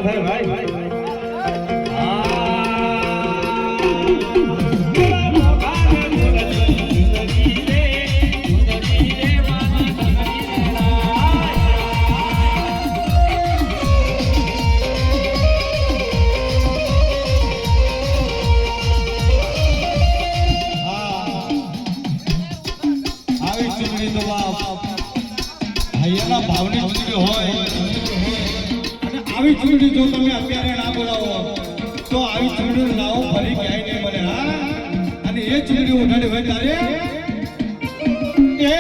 ના થાય ભાઈ. ભાવની ચૂંટણી હોય અને આવી ચૂંટણી જો તમે અત્યારે ના બોલાવો તો આવી ચૂંટણી લાવો ફરી ક્યાંય નહીં મળે. હા, અને એ ચૂંટણી ઉઠાડી હોય તારે એ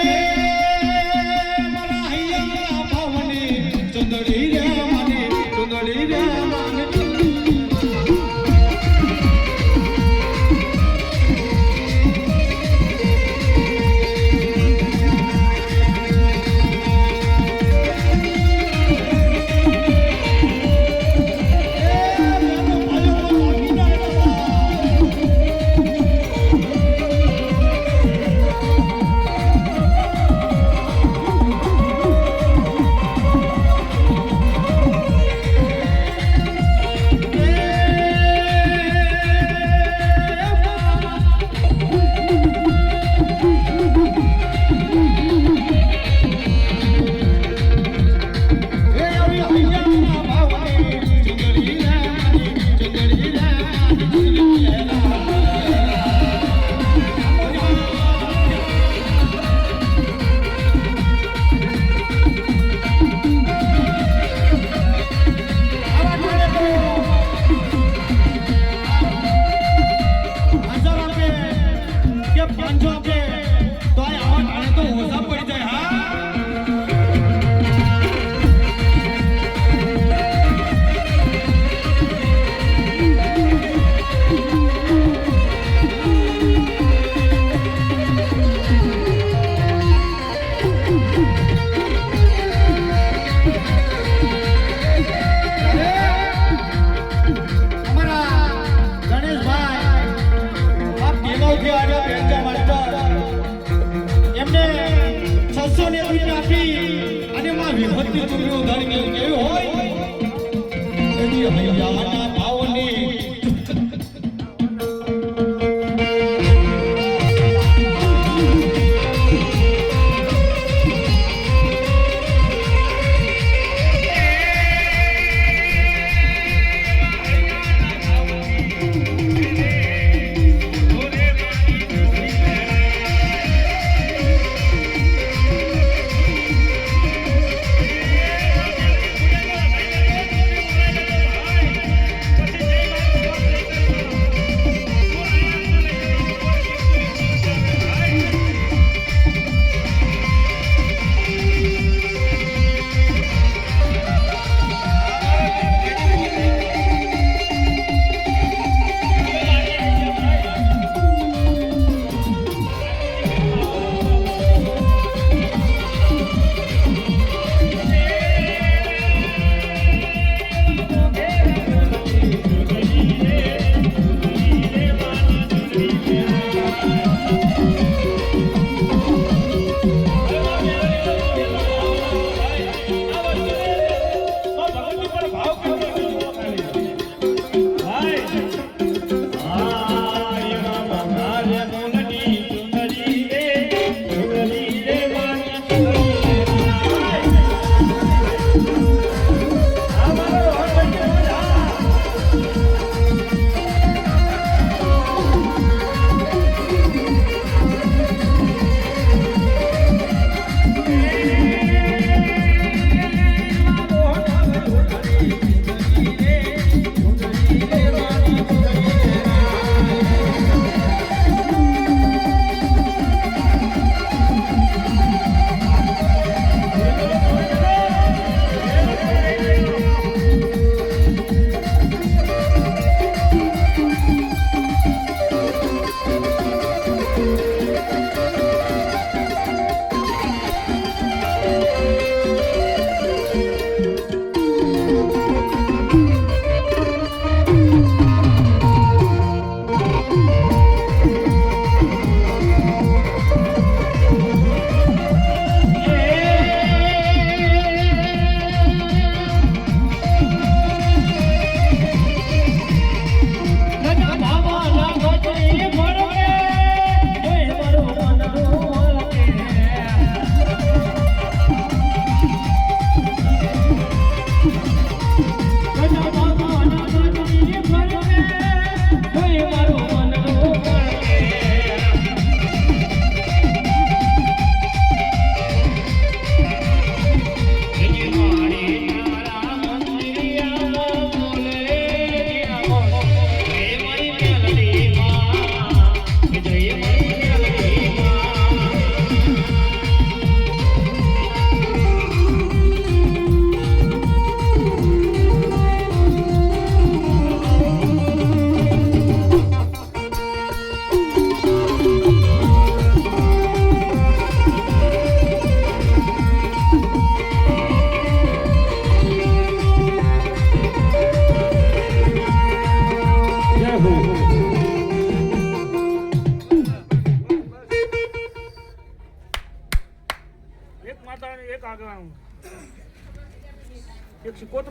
મારા હૈયા ભાવની ચુંદડી રે માની ચુંદડી રે માની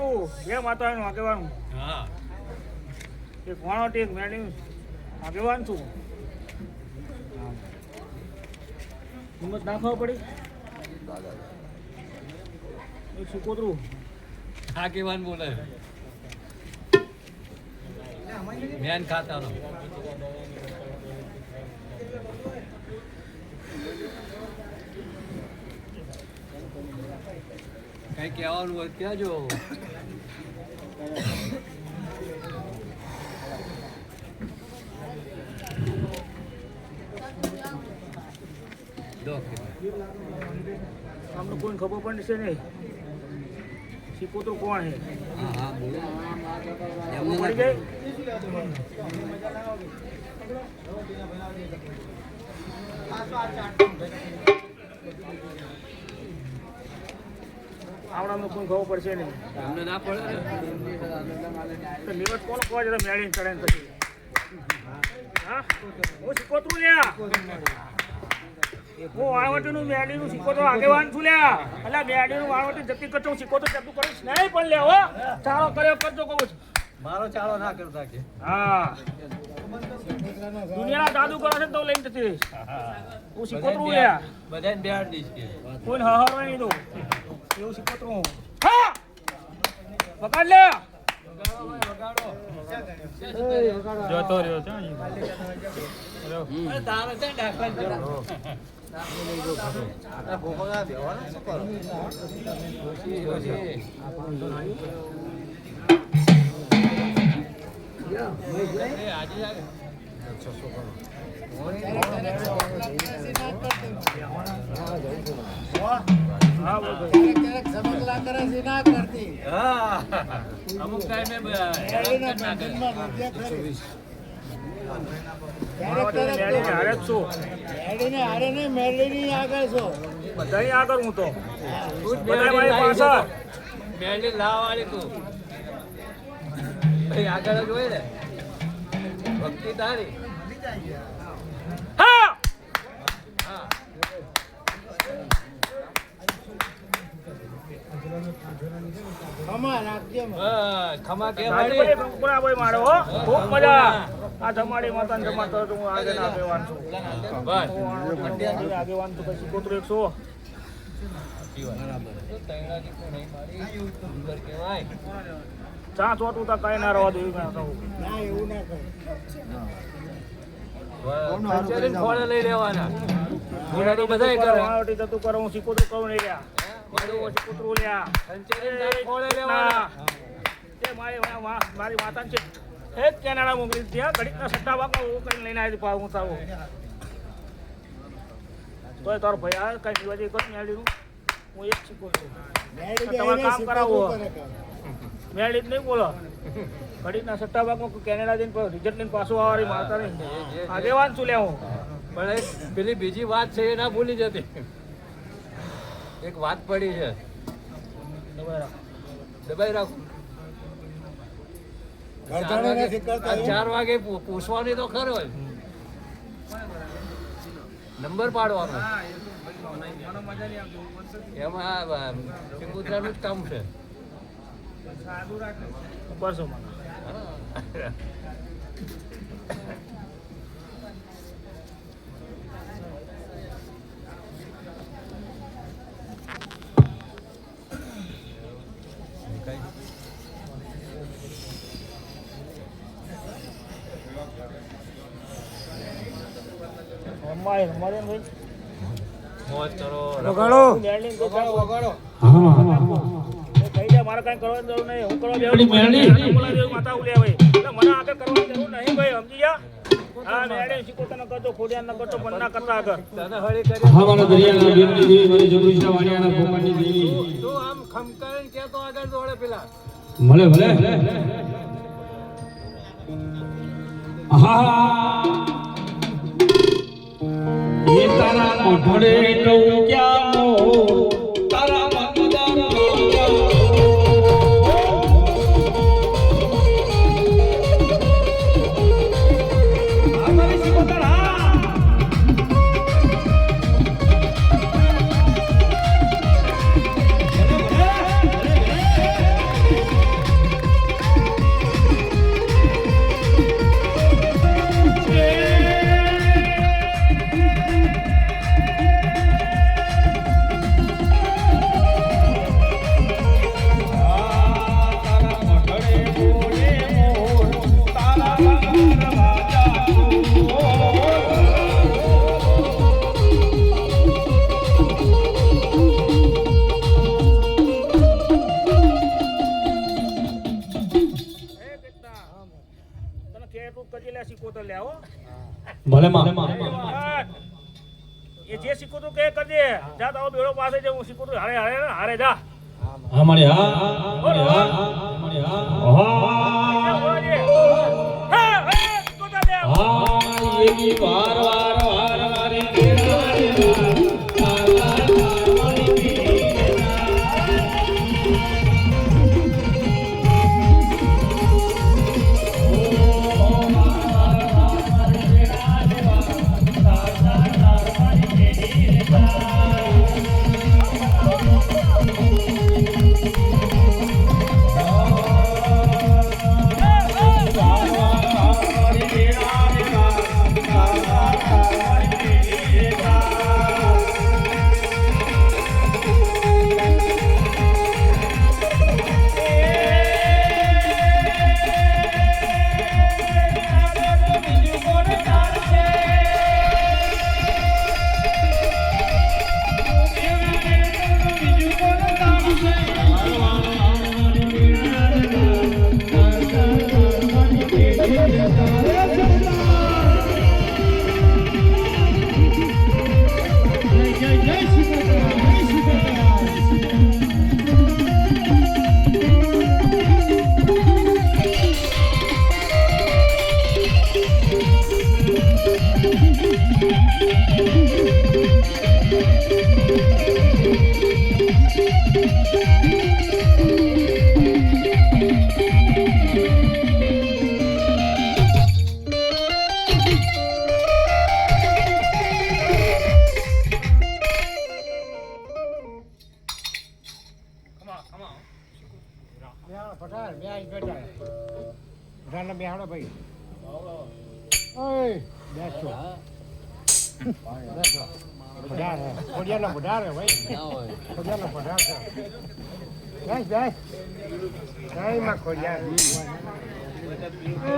શીકોતરું બે માતાનું આગેવાનું હા એક વાણોટી એક મેળી આગેવાન છું હિંમત નાખવા પડી એક શીકોતરું આગેવાન બોલે મેન ખાતાનો કઈ કહેવાનું હોય ત્યાં જો તમને કોઈ ખબર પણ છે નહીં શીકોતરું કોણ છે હા બોલો પડી ગઈ આવડાનું કોઈ ખબર પડશે નહીં તમને ના પડે તો નિવટ કોણ કહો છે મેળીને ચડે ને પછી હા હું શીકોતરું લ્યા હું વાળવટીનું મેળીનું શીકોતરું આગેવાન છું લ્યા એટલે મેળીનું વાળવટી જતી કરતો શીકોતરું જતું કરીશ નહીં પણ લ્યા હો ચાલો કર્યો કરજો કહું છું મારો ચાળો ના કરતા કે હા દુનિયાના જાદુ કરે છે તો લઈને જતી રહીશ હું શીકોતરું લ્યા બધાને બેહાડ દઈશ કે કોઈને હહારવા નહીં દઉં એવું શીકોતરું હા વગાડ લે જતો રહ્યો છે તારે છે ડાકલા જરો આ ગોપગા બેવાનો શું કરો અમુક ટાઈમે બધાની આગળ હું તો મેળી લાવવાની તું આગળ જ હોય ને ભક્તિ તારી હા ખમા કે મારો ખૂબ મજા આ જમાડી માતાને જમાડતો હતો હું આગળ આગેવાન છું આગેવાન છું પછી કોતરો 100 ચા ચોટું તો કઈ ના રવા દેવું ના એવું ના ફળ લઈ લેવાના બધા કરે જતું કરો હું શીખોતરું કરું નહીં લ્યા શીખોતરું લ્યા મારી માતા છે એક કેનાડા મોકલી ત્યાં ઘડીકના સટ્ટા વાગા હું કરીને લઈને આવી પાવ હું સાવ તોય તારો ભાઈ આ કઈ દિવાજી કર મેળીનું હું એક શીખોતરું તમારે કામ કરાવો મેળી જ નહીં બોલો ઘડીકના સટ્ટા ભાગમાં કેનેડા જઈને રિઝલ્ટ લઈને પાછું આવવાની મારતા નહીં આગેવાન છું લે હું પણ પેલી બીજી વાત છે એ ના ભૂલી જતી એક વાત પડી છે દબાઈ રાખો 4 વાગે પૂછવાની તો ખરો નંબર પાડવાનો એમાં સિંગુતરાનું જ કામ છે બસો મોજ કરો વગાડો મારે કઈ કરવાની જરૂર નહીં હું કરવા માતા ઉલે ભાઈ મને આગળ કરવાની જરૂર નહીં ભાઈ સમજી જા હા મેડમ શીખોતર કરજો ખોડિયાર ન કરજો પણ ના કરતા આગળ તને હળી કરી હવાના દરિયાના દેવની દેવી મારી જગદીશના વાણિયાના ભોપાલની દેવી તું આમ ખમકાઈને કે તો આગળ દોડે પેલા ભલે ભલે હા ये तारा ओढ़े तो क्या मोर तारा मकदर એટલું કરજે લે સિકોતર લે હો ભલે માં એ જે સિકોતર કે કરજે જા તારો બેડો પાસે જે હું સિકોતર હારે હારે હારે જા હા મારી હા મારી હા મારી હા સિકોતર લે હા એની વાર વાર વાર મારી કેરા રે